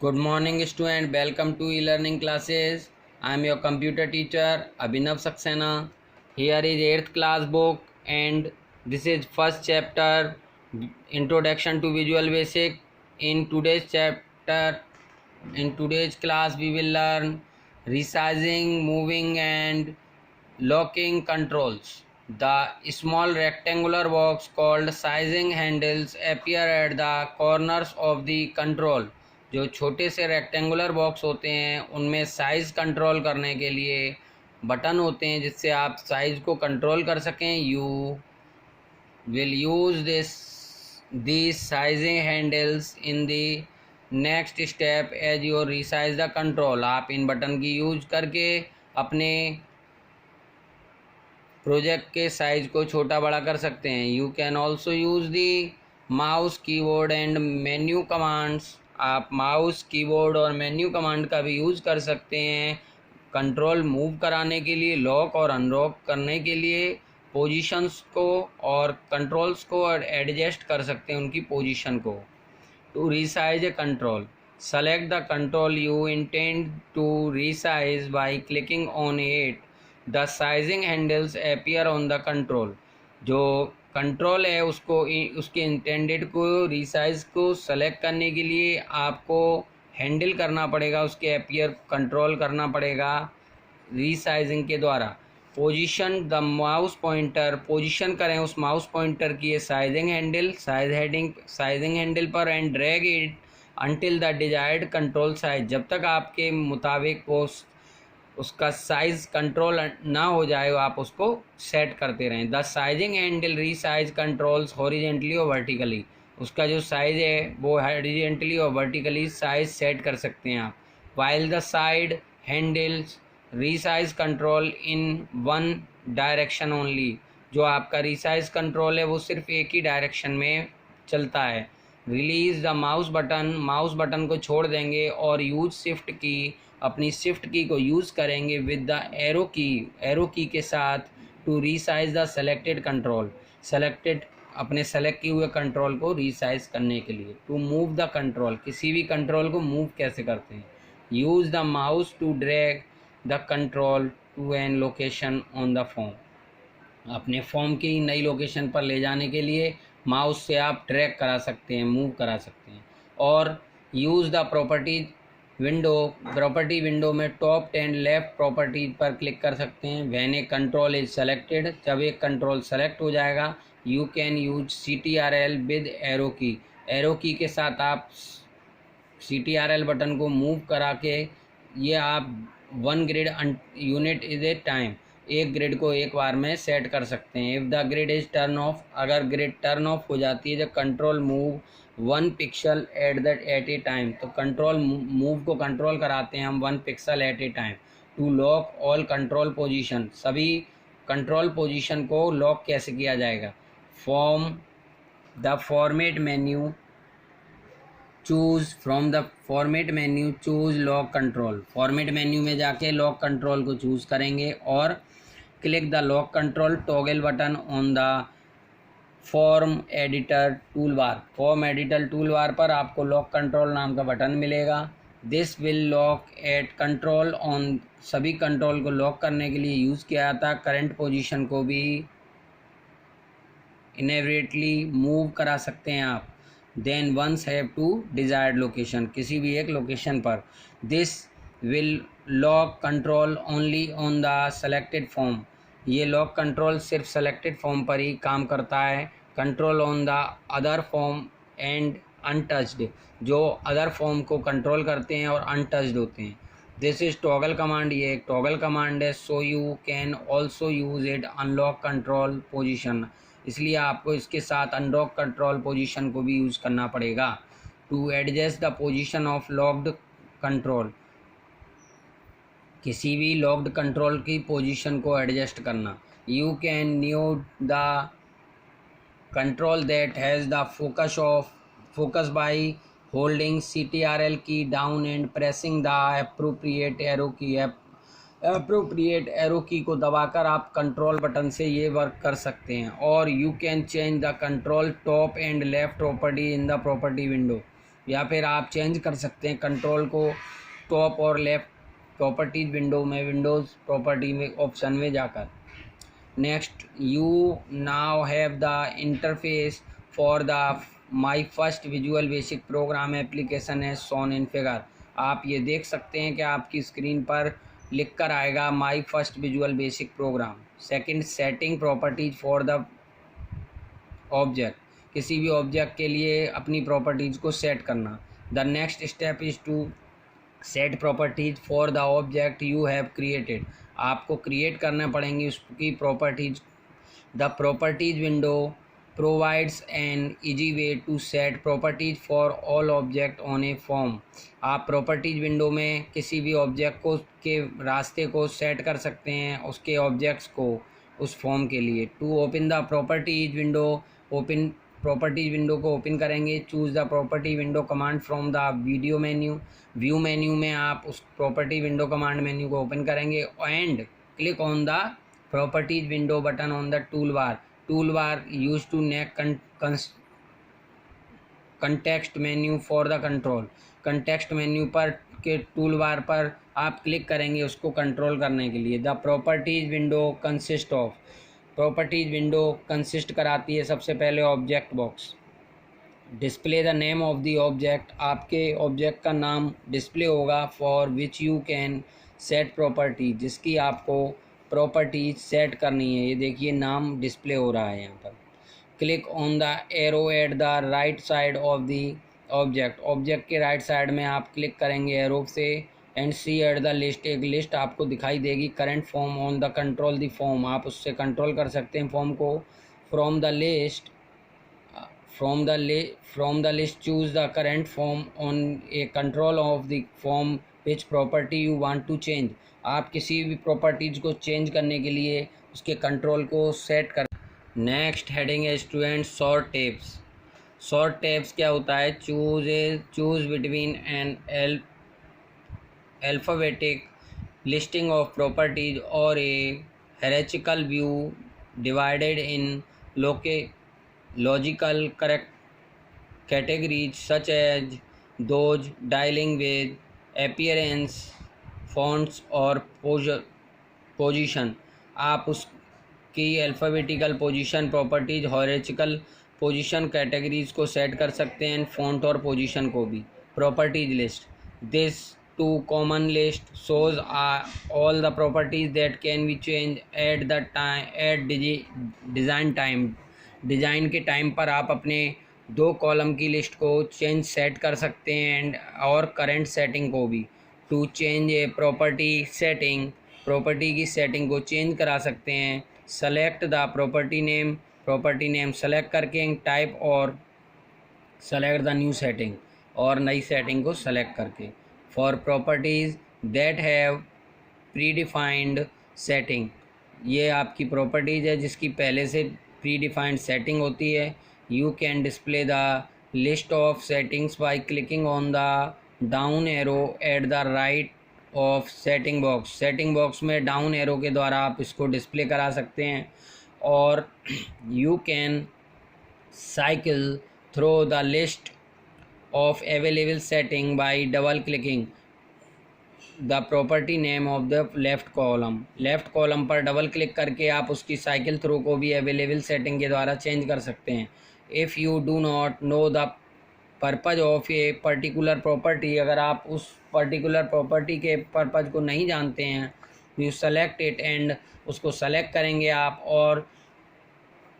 Good morning, student. Welcome to e-learning classes. I am your computer teacher Abhinav Saxena. Here is 8th class book and this is first chapter, Introduction to Visual Basic. In today's class, we will learn resizing, moving and locking controls. The small rectangular box called sizing handles appear at the corners of the control. जो छोटे से rectangular box होते हैं उनमें size control करने के लिए button होते हैं जिससे आप साइज़ को कंट्रोल कर सकें. You will use these sizing handles in the next step as you resize the control. आप इन बटन की यूज करके अपने प्रोजेक्ट के साइज को छोटा बड़ा कर सकते हैं. You can also use the mouse keyboard and menu commands. आप माउस कीबोर्ड और मेन्यू कमांड का भी यूज़ कर सकते हैं कंट्रोल मूव कराने के लिए, लॉक और अनलॉक करने के लिए. पोजीशंस को और कंट्रोल्स को एडजस्ट कर सकते हैं उनकी पोजीशन को. To resize a control, select the control you intend to resize by clicking on it. The sizing handles appear on the control. जो कंट्रोल है उसको उसके इंटेंडेड को रीसाइज को सेलेक्ट करने के लिए आपको हैंडल करना पड़ेगा, उसके अपीयर कंट्रोल करना पड़ेगा रीसाइजिंग के द्वारा. Position the mouse pointer, position करें उस माउस पॉइंटर की साइजिंग हैंडल पर and drag it until the desired control size. जब तक आपके मुताबिक वो उसका साइज़ कंट्रोल ना हो जाए आप उसको सेट करते रहें. The sizing handle resize controls horizontally और वर्टिकली. उसका जो साइज़ है वो हॉरिजेंटली और वर्टिकली साइज सेट कर सकते हैं आप. While the side handles resize control in one direction only. जो आपका रीसाइज कंट्रोल है वो सिर्फ एक ही डायरेक्शन में चलता है. Release the mouse button, mouse button को छोड़ देंगे और यूज शिफ्ट की, अपनी शिफ्ट की को यूज़ करेंगे विद द एरो की के साथ to resize the selected control. अपने सेलेक्ट किए हुए कंट्रोल को रीसाइज करने के लिए. टू मूव द कंट्रोल, किसी भी कंट्रोल को मूव कैसे करते हैं. Use the mouse to drag the control to an location on the form. अपने फॉर्म की नई लोकेशन पर ले जाने के लिए माउस से आप ड्रैग करा सकते हैं, मूव करा सकते हैं. और यूज़ द प्रॉपर्टी विंडो में टॉप एंड लेफ्ट प्रॉपर्टी पर क्लिक कर सकते हैं. When A control is selected, जब एक कंट्रोल सेलेक्ट हो जाएगा you can use CTRL with arrow key के साथ आप CTRL बटन को मूव करा के ये आप 1 grid unit is a time, एक ग्रिड को एक बार में सेट कर सकते हैं. If the grid is turn off, अगर ग्रिड टर्न ऑफ हो जाती है जब control move 1 pixel at a time, तो कंट्रोल मूव को कंट्रोल कराते हैं हम 1 pixel at a time. To lock all control position, सभी कंट्रोल पोजीशन को लॉक कैसे किया जाएगा. Format menu choose lock control. Format menu में जाके लॉक कंट्रोल को चूज़ करेंगे और click the lock control toggle button on the form editor toolbar पर आपको लॉक कंट्रोल नाम का बटन मिलेगा. This will lock at control on, सभी कंट्रोल को लॉक करने के लिए यूज़ किया जाता है. करंट पोजीशन को भी इनएविटेबली मूव करा सकते हैं आप. Then once have to desired location, किसी भी एक लोकेशन पर. This will lock control only on the selected form. ये लॉक कंट्रोल सिर्फ सेलेक्टेड फॉर्म पर ही काम करता है. Control on the other form and untouched, जो अदर फॉर्म को कंट्रोल करते हैं और अनटच्ड होते हैं. दिस इज़ टॉगल कमांड, ये एक टॉगल कमांड है. So you can also use it unlock control position, इसलिए आपको इसके साथ अनलॉक कंट्रोल पोजीशन को भी यूज़ करना पड़ेगा. To adjust the position of locked control, किसी भी लॉक्ड कंट्रोल की पोजीशन को एडजस्ट करना. You can new the control that has the focus by holding CTRL key down and pressing the appropriate arrow key को दबाकर आप control button से ये वर्क कर सकते हैं. और you can change the control top and left property in the property window. या फिर आप चेंज कर सकते हैं कंट्रोल को टॉप और लेफ्ट प्रॉपर्टीज विंडो में, विंडोज़ प्रॉपर्टी में ऑप्शन में जाकर। Next, you now have the interface for the my first Visual Basic programme application है शोन इन फिगर। आप ये देख सकते हैं कि आपकी स्क्रीन पर लिख कर आएगा माई first Visual Basic programme. Second, setting properties for the object, किसी भी ऑब्जेक्ट के लिए अपनी प्रॉपर्टीज़ को सेट करना। The next step is to set properties for the object you have created, आपको क्रिएट करना पड़ेंगी उसकी properties. The properties window provides an easy way to set properties for all object on a form. आप properties window में किसी भी object को के रास्ते को सेट कर सकते हैं, उसके ऑब्जेक्ट्स को उस फॉर्म के लिए। To open the properties window, open properties window को ओपन करेंगे। Choose the property window command from the video menu, view menu में आप उस प्रॉपर्टी विंडो कमांड मेन्यू को ओपन करेंगे and click on the properties window button on the tool bar. Tool bar use to neck context menu for the control, context menu पर के tool bar पर आप click करेंगे उसको control करने के लिए। The properties window consist of, properties window consist कराती है सबसे पहले object box. Display the name of the object, आपके ऑब्जेक्ट का नाम डिस्प्ले होगा। For which you can set property, जिसकी आपको प्रॉपर्टी सेट करनी है। ये देखिए नाम डिस्प्ले हो रहा है यहाँ पर। Click on the arrow at the right side of the object, object के राइट साइड में आप क्लिक करेंगे एरो से and see at the list, एक लिस्ट आपको दिखाई देगी। Current form on the control the form, आप उससे कंट्रोल कर सकते हैं फॉर्म को। From the list, from the list choose the current form on a control of the form which property you want to change। आप किसी भी properties को चेंज करने के लिए उसके कंट्रोल को सेट कर। नेक्स्ट हेडिंग है student short tapes. Short tapes क्या होता है? Choose between an alphabetic listing of properties और a hierarchical view divided in logical correct categories such as those dealing with appearance, fonts और position। आप उसकी alphabetical position properties, horizontal position categories को set कर सकते हैं, फॉन्ट और position को भी। Properties list, this to common list shows all the properties that can be changed at the time at design time। Design के टाइम पर आप अपने 2 कॉलम की लिस्ट को चेंज सेट कर सकते हैं एंड और करंट सेटिंग को भी। To change a property setting, property की सेटिंग को चेंज करा सकते हैं। Select the property name select करके टाइप और सेलेक्ट द न्यू सेटिंग, और नई सेटिंग को सेलेक्ट करके। For properties that have predefined setting, ये आपकी प्रॉपर्टीज़ है जिसकी पहले से प्री डिफाइंड सेटिंग होती है। You can display the list of settings bye clicking on the down arrow at the right of setting box. Setting box में down arrow के द्वारा आप इसको डिस्प्ले करा सकते हैं। और you can cycle through the list of available setting bye double clicking the property name of the left column पर डबल क्लिक करके आप उसकी साइकिल थ्रू को भी अवेलेबल सेटिंग के द्वारा चेंज कर सकते हैं। If you do not know the purpose of a particular property, अगर आप उस पर्टिकुलर प्रॉपर्टी के पर्पज़ को नहीं जानते हैं, यू सेलेक्ट इट एंड उसको सेलेक्ट करेंगे आप, और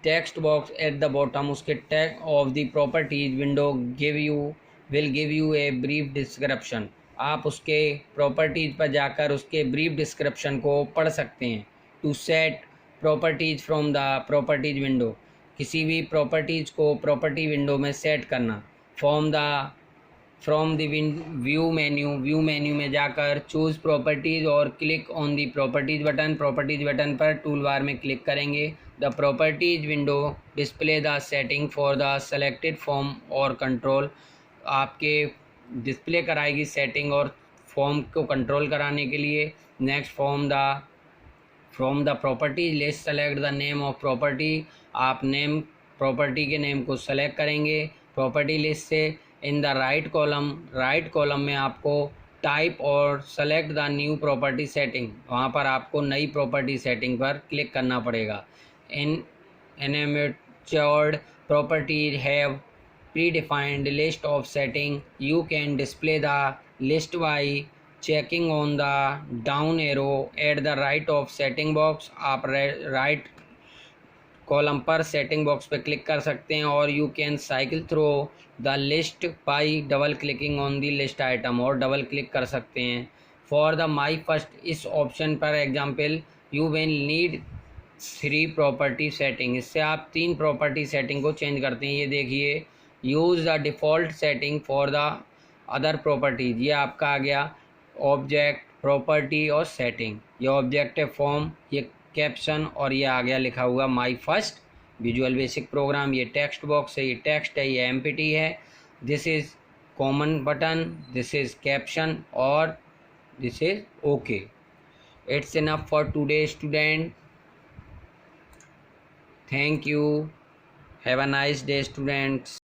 text box at the bottom, उसके tag of the properties window will give you a brief description. आप उसके प्रॉपर्टीज़ पर जाकर उसके ब्रीफ डिस्क्रिप्शन को पढ़ सकते हैं। To set properties from the properties window, किसी भी प्रॉपर्टीज़ को प्रॉपर्टी विंडो में सेट करना। फ्रॉम द व्यू मेन्यू में जाकर चूज़ प्रॉपर्टीज़ और click on the properties button पर टूल बार में क्लिक करेंगे। The properties window display the setting for the selected form और कंट्रोल, आपके डिस्प्ले कराएगी सेटिंग और फॉर्म को कंट्रोल कराने के लिए। Next from the property list select the name of property, आप प्रॉपर्टी के नेम को सेलेक्ट करेंगे प्रॉपर्टी लिस्ट से इन द राइट कॉलम में आपको टाइप और select the new property setting, वहाँ पर आपको नई प्रॉपर्टी सेटिंग पर क्लिक करना पड़ेगा। In animated property have predefined list of setting. You can display the list by checking on the down arrow at the right of setting box. आप right column पर setting box पर click कर सकते हैं और you can cycle through the list by double clicking on the list item, और double click कर सकते हैं। फॉर द माई फर्स्ट इस ऑप्शन पर example you will need 3 property setting, इससे आप 3 प्रॉपर्टी सेटिंग को चेंज करते हैं। ये देखिए, use the default setting for the other properties, ये आपका आ गया ऑब्जेक्ट, प्रॉपर्टी और सेटिंग। ये ऑब्जेक्ट है फॉर्म, ये कैप्शन, और ये आ गया लिखा हुआ my first Visual Basic program. ये टेक्स्ट बॉक्स है, ये टेक्स्ट है, ये एम्प्टी है। This is common button, this is caption और this is okay. It's enough for today student. Thank you, have a nice day students.